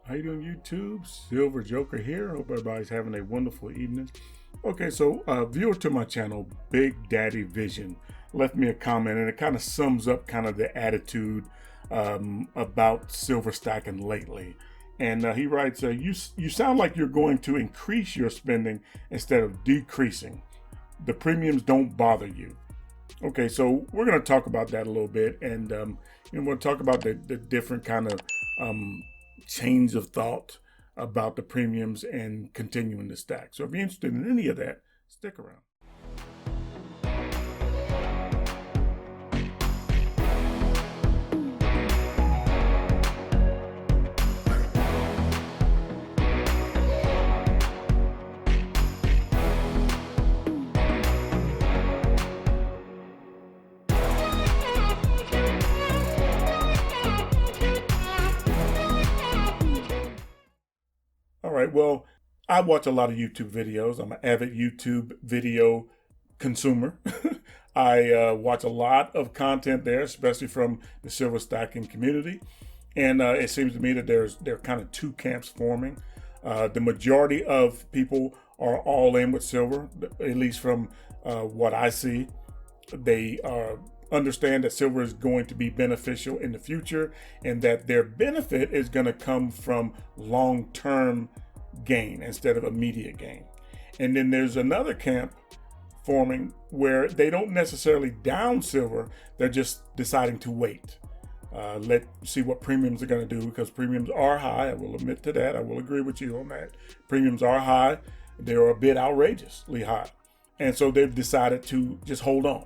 How you doing, YouTube? Silver Joker here. Hope everybody's having a wonderful evening. Okay, so a viewer to my channel, Big Daddy Vision, left me a comment, and it kind of sums up kind of the attitude about silver stacking lately. And he writes, you sound like you're going to increase your spending instead of decreasing. The premiums don't bother you. Okay, so we're going to talk about that a little bit, and we'll talk about the different kind of chains of thought about the premiums and continuing to stack. So if you're interested in any of that, stick around. All right, well, I watch a lot of YouTube videos. I'm an avid YouTube video consumer. I watch a lot of content there, especially from the silver stacking community. And it seems to me that there are kind of two camps forming. The majority of people are all in with silver, at least from what I see. They understand that silver is going to be beneficial in the future, and that their benefit is going to come from long-term gain instead of immediate gain. And then there's another camp forming where they don't necessarily down silver, they're just deciding to wait. Let's see what premiums are going to do, because premiums are high. I will admit to that. I will agree with you on that. Premiums are high. They're a bit outrageously high. And so they've decided to just hold on,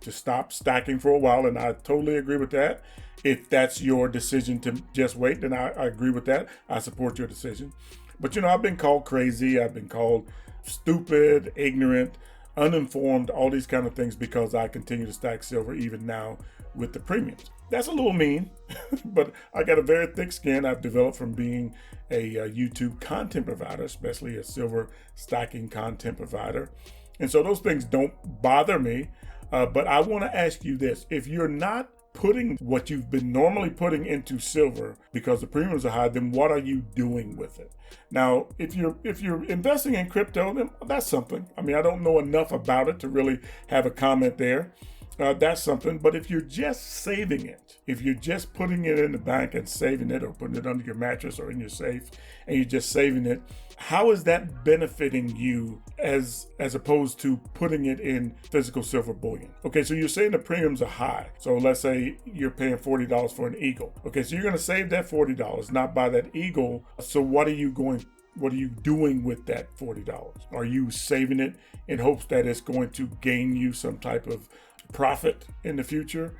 to stop stacking for a while, and I totally agree with that. If that's your decision to just wait, then I agree with that. I support your decision. But I've been called crazy, I've been called stupid, ignorant, uninformed, all these kind of things because I continue to stack silver even now with the premiums. That's a little mean, but I got a very thick skin I've developed from being a YouTube content provider, especially a silver stacking content provider. And so those things don't bother me. But I want to ask you this. If you're not putting what you've been normally putting into silver because the premiums are high, then what are you doing with it? Now, if you're investing in crypto, then that's something. I mean, I don't know enough about it to really have a comment there. That's something. But if you're just saving it, if you're just putting it in the bank and saving it, or putting it under your mattress or in your safe, and you're just saving it, how is that benefiting you as opposed to putting it in physical silver bullion? Okay, so you're saying the premiums are high. So let's say you're paying $40 for an eagle. Okay, so you're going to save that $40, not buy that eagle. So what are you doing with that $40? Are you saving it in hopes that it's going to gain you some type of profit in the future?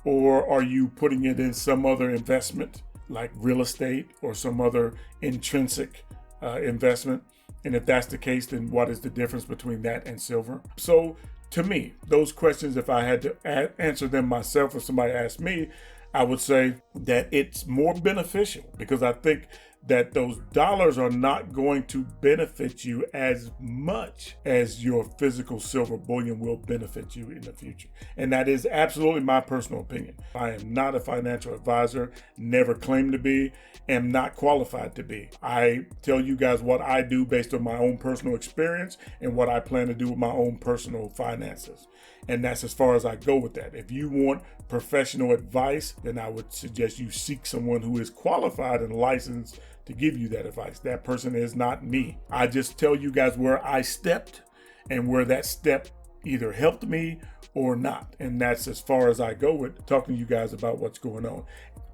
Or are you putting it in some other investment like real estate or some other intrinsic investment? And if that's the case, then what is the difference between that and silver? So to me, those questions, if I had to answer them myself or somebody asked me, I would say that it's more beneficial, because I think that those dollars are not going to benefit you as much as your physical silver bullion will benefit you in the future. And that is absolutely my personal opinion. I am not a financial advisor, never claimed to be, am not qualified to be. I tell you guys what I do based on my own personal experience and what I plan to do with my own personal finances. And that's as far as I go with that. If you want professional advice, then I would suggest you seek someone who is qualified and licensed to give you that advice. That person is not me. I just tell you guys where I stepped and where that step either helped me or not. And that's as far as I go with talking to you guys about what's going on.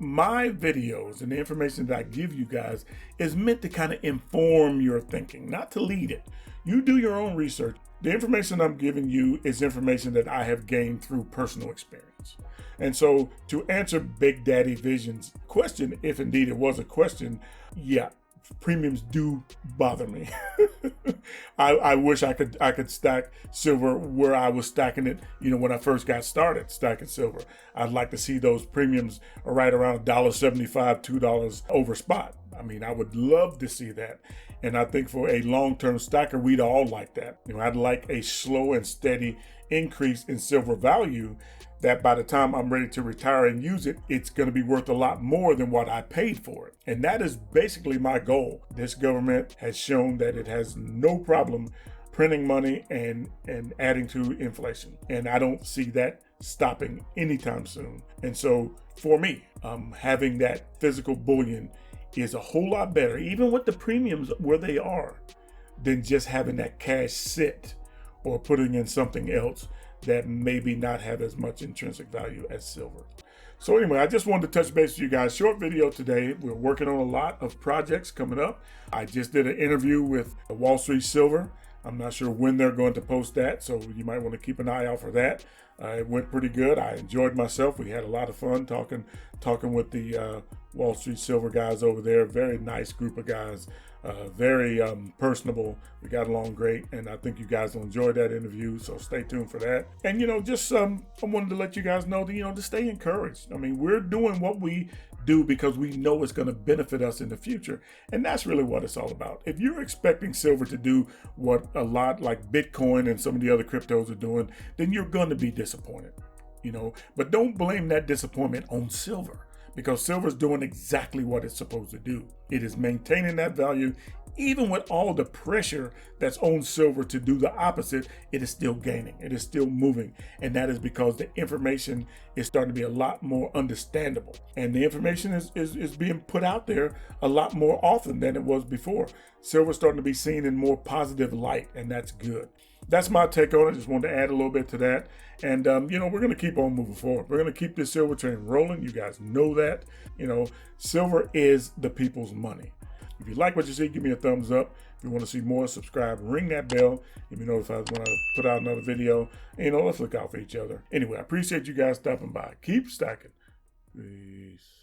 My videos and the information that I give you guys is meant to kind of inform your thinking, not to lead it. You do your own research. The information I'm giving you is information that I have gained through personal experience. And so to answer Big Daddy Vision's question, if indeed it was a question, yeah, premiums do bother me. I wish I could stack silver where I was stacking it, when I first got started stacking silver. I'd like to see those premiums right around $1.75, $2 over spot. I mean, I would love to see that. And I think for a long-term stacker, we'd all like that. I'd like a slow and steady increase in silver value that by the time I'm ready to retire and use it, it's going to be worth a lot more than what I paid for it. And that is basically my goal. This government has shown that it has no problem printing money and adding to inflation. And I don't see that stopping anytime soon. And so for me, having that physical bullion is a whole lot better, even with the premiums where they are, than just having that cash sit or putting in something else that maybe not have as much intrinsic value as silver. So anyway, I just wanted to touch base with you guys. Short video today. We're working on a lot of projects coming up. I just did an interview with Wall Street Silver. I'm not sure when they're going to post that, so you might want to keep an eye out for that. It went pretty good. I enjoyed myself. We had a lot of fun talking with the Wall Street Silver guys over there. Very nice group of guys. Very personable. We got along great, and I think you guys will enjoy that interview, so stay tuned for that. And just I wanted to let you guys know that to stay encouraged. I mean, we're doing what we do because we know it's going to benefit us in the future, and that's really what it's all about. If you're expecting silver to do what a lot like Bitcoin and some of the other cryptos are doing, then you're going to be disappointed. But don't blame that disappointment on silver, because silver is doing exactly what it's supposed to do. It is maintaining that value. Even with all the pressure that's on silver to do the opposite, it is still gaining. It is still moving. And that is because the information is starting to be a lot more understandable. And the information is being put out there a lot more often than it was before. Silver's starting to be seen in more positive light, and that's good. That's my take on it. Just wanted to add a little bit to that. And, we're going to keep on moving forward. We're going to keep this silver train rolling. You guys know that. Silver is the people's money. If you like what you see, give me a thumbs up. If you want to see more, subscribe, ring that bell. You'll be notified when I put out another video. And, let's look out for each other. Anyway, I appreciate you guys stopping by. Keep stacking. Peace.